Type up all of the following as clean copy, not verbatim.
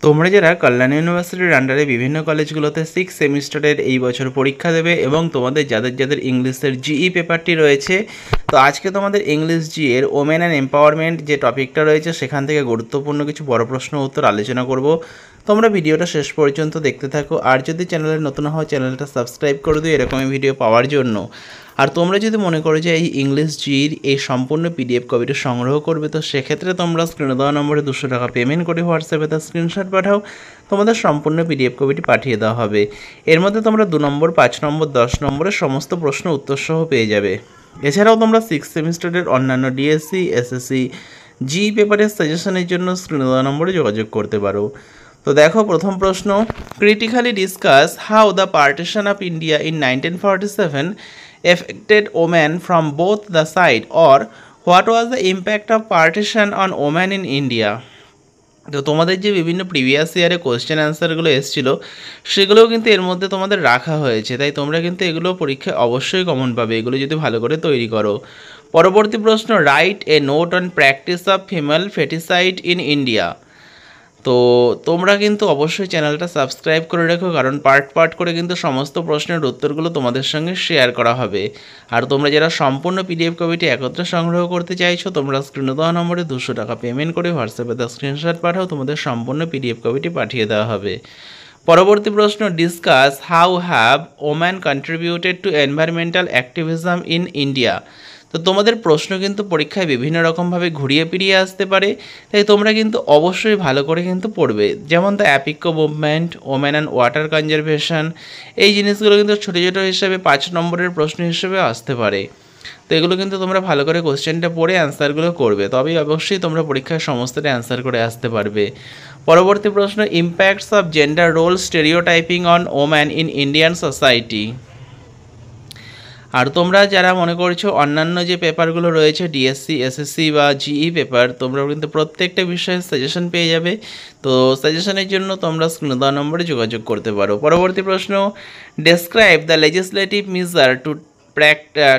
তোমরা যারা কল্যাণ ইউনিভার্সিটির আন্ডারে বিভিন্ন কলেজগুলোতে 6 সেমিস্টারের এই বছর পরীক্ষা দেবে এবং তোমাদের যাদের ইংলিশের জিই পেপারটি রয়েছে, তো আজকে তোমাদের ইংলিশ জি এর ওমেন অ্যান্ড এম্পাওয়ারমেন্ট যে টপিকটা রয়েছে সেখান থেকে গুরুত্বপূর্ণ কিছু বড় প্রশ্ন উত্তর আলোচনা করব। তোমরা ভিডিওটা শেষ পর্যন্ত দেখতে থাকো, আর যদি চ্যানেলে নতুন হও চ্যানেলটা সাবস্ক্রাইব করে দিও এরকমই ভিডিও পাওয়ার জন্য। আর তোমরা যদি মনে করো যে এই ইংলিশ জির এই সম্পূর্ণ পিডিএফ কপিটা সংগ্রহ করবে, তো সেক্ষেত্রে তোমরা স্ক্রিনে দেওয়া নম্বরে 200 টাকা পেমেন্ট করে হোয়াটসঅ্যাপে তার স্ক্রিনশট পাঠাও, তোমাদের সম্পূর্ণ পিডিএফ কপিটি পাঠিয়ে দেওয়া হবে। এর মধ্যে তোমরা 2 নম্বর, 5 নম্বর, 10 নম্বরের সমস্ত প্রশ্ন উত্তর সহ পেয়ে যাবে। এছাড়াও তোমরা 6 সেমিস্টারের অন্যান্য ডিএসসি, এসএসসি, জি পেপারের সাজেশনের জন্য স্ক্রিনে দেওয়া নম্বরে যোগাযোগ করতে পারো। তো দেখো প্রথম প্রশ্ন, critically discuss how the partition of India in 1947 affected women from both the side, or what was the impact of partition on women in India? তো তোমাদের যে বিভিন্ন প্রিভিয়াস ইয়ারে কোয়েশ্চেন অ্যান্সারগুলো এসেছিলো সেগুলোও কিন্তু এর মধ্যে তোমাদের রাখা হয়েছে, তাই তোমরা কিন্তু এগুলো পরীক্ষায় অবশ্যই কমন পাবে এগুলো যদি ভালো করে তৈরি করো। পরবর্তী প্রশ্ন, write a note on practice of female foeticide in India. তো তোমরা কিন্তু অবশ্যই চ্যানেলটা সাবস্ক্রাইব করে রেখো, কারণ পার্ট করে কিন্তু সমস্ত প্রশ্নের উত্তরগুলো তোমাদের সঙ্গে শেয়ার করা হবে। আর তোমরা যারা সম্পূর্ণ পিডিএফ কপিটি একত্রে সংগ্রহ করতে চাইছো, তোমরা স্ক্রিনে দেওয়া নম্বরে 200 টাকা পেমেন্ট করে হোয়াটসঅ্যাপে তার স্ক্রিনশট পাঠাও, তোমাদের সম্পূর্ণ পিডিএফ কপিটি পাঠিয়ে দেওয়া হবে। পরবর্তী প্রশ্ন, discuss how have woman contributed to environmental activism in India. তো তোমাদের প্রশ্ন কিন্তু পরীক্ষায় বিভিন্ন রকমভাবে ঘুরিয়ে ফিরিয়ে আসতে পারে, তাই তোমরা কিন্তু অবশ্যই ভালো করে কিন্তু পড়বে। যেমন the Appiko movement, women and water conservation, এই জিনিসগুলো কিন্তু ছোটো ছোটো হিসাবে 5 নম্বরের প্রশ্ন হিসেবে আসতে পারে। তো এগুলো কিন্তু তোমরা ভালো করে কোশ্চেনটা পড়ে অ্যান্সারগুলো করবে, তবেই অবশ্যই তোমরা পরীক্ষায় সমস্তটা অ্যান্সার করে আসতে পারবে। পরবর্তী প্রশ্ন, impacts of gender role stereotyping on woman in Indian society. আর তোমরা যারা মনে করছো অন্যান্য যে পেপারগুলো রয়েছে ডিএসসি, এসএসসি বা জিই পেপার, তোমরা কিন্তু প্রত্যেকটা বিষয়ে সাজেশন পেয়ে যাবে। তো সাজেশনের জন্য তোমরা স্ক্রিনে দেওয়া নম্বরে যোগাযোগ করতে পারো। পরবর্তী প্রশ্ন, describe the legislative measure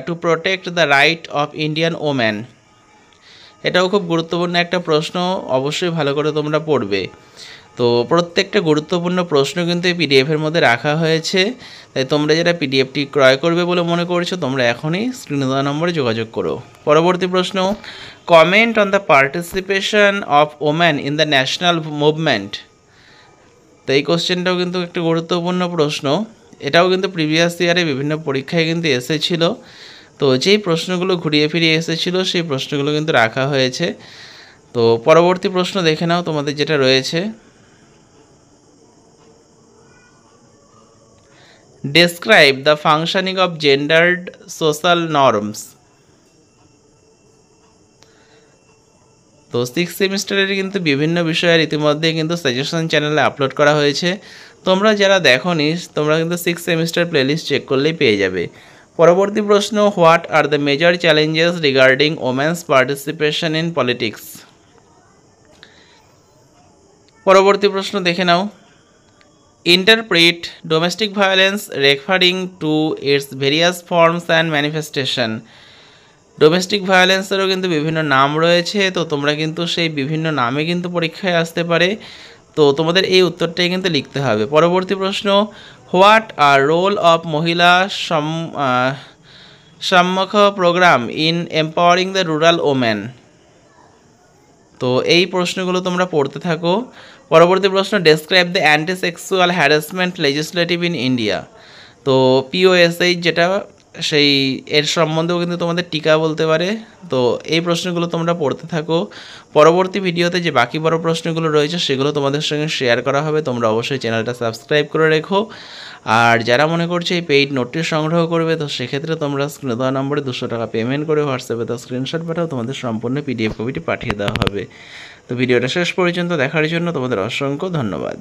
to protect the right of Indian woman. এটাও খুব গুরুত্বপূর্ণ একটা প্রশ্ন, অবশ্যই ভালো করে তোমরা পড়বে। তো প্রত্যেকটা গুরুত্বপূর্ণ প্রশ্ন কিন্তু এই পিডিএফের মধ্যে রাখা হয়েছে, তাই তোমরা যারা পিডিএফটি ক্রয় করবে বলে মনে করছো, তোমরা এখনই স্ক্রিনে দেওয়া নম্বরে যোগাযোগ করো। পরবর্তী প্রশ্ন, comment on the participation of women in the national movement. তো এই কোশ্চেনটাও কিন্তু একটা গুরুত্বপূর্ণ প্রশ্ন, এটাও কিন্তু প্রিভিয়াস ইয়ারে বিভিন্ন পরীক্ষায় কিন্তু এসেছিল। তো যেই প্রশ্নগুলো ঘুরিয়ে ফিরিয়ে এসেছিলো সেই প্রশ্নগুলো কিন্তু রাখা হয়েছে। তো পরবর্তী প্রশ্ন দেখে নাও তোমাদের যেটা রয়েছে, describe the functioning of gendered social norms. তো 6 সেমিস্টারের কিন্তু বিভিন্ন বিষয়ের ইতিমধ্যে কিন্তু সাজেশন চ্যানেলে আপলোড করা হয়েছে, তোমরা যারা দেখোনি তোমরা কিন্তু 6 সেমিস্টার প্লেলিস্ট চেক করলেই পেয়ে যাবে। পরবর্তী প্রশ্ন, what are the major challenges regarding women's participation in politics. পরবর্তী প্রশ্ন দেখে নাও, interpret domestic violence referring to its various forms and manifestation. Domestic ভায়োলেন্সেরও কিন্তু বিভিন্ন নাম রয়েছে, তো তোমরা কিন্তু সেই বিভিন্ন নামে কিন্তু পরীক্ষায় আসতে পারে, তো তোমাদের এই উত্তরটাই কিন্তু লিখতে হবে। পরবর্তী প্রশ্ন, what R role of Mahila Samakhya programme in empowering the rural women. তো এই প্রশ্নগুলো তোমরা পড়তে থাকো। পরবর্তী প্রশ্ন, describe the anti sexual harassment legislative in India. তো পিওএসএইচ যেটা সেই এর সম্বন্ধেও কিন্তু তোমাদের টিকা বলতে পারে। তো এই প্রশ্নগুলো তোমরা পড়তে থাকো। পরবর্তী ভিডিওতে যে বাকি বড় প্রশ্নগুলো রয়েছে সেগুলো তোমাদের সঙ্গে শেয়ার করা হবে, তোমরা অবশ্যই চ্যানেলটা সাবস্ক্রাইব করে রেখো। আর যারা মনে করছে এই পেইড নোটটি সংগ্রহ করবে, তো সেক্ষেত্রে তোমরা স্ক্রিনে দেওয়া নম্বরে 200 টাকা পেমেন্ট করে হোয়াটসঅ্যাপে তার স্ক্রিনশট পাঠাও, তোমাদের সম্পূর্ণ পিডিএফ কপিটি পাঠিয়ে দেওয়া হবে। তো ভিডিওটা শেষ পর্যন্ত দেখার জন্য তোমাদের অসংখ্য ধন্যবাদ।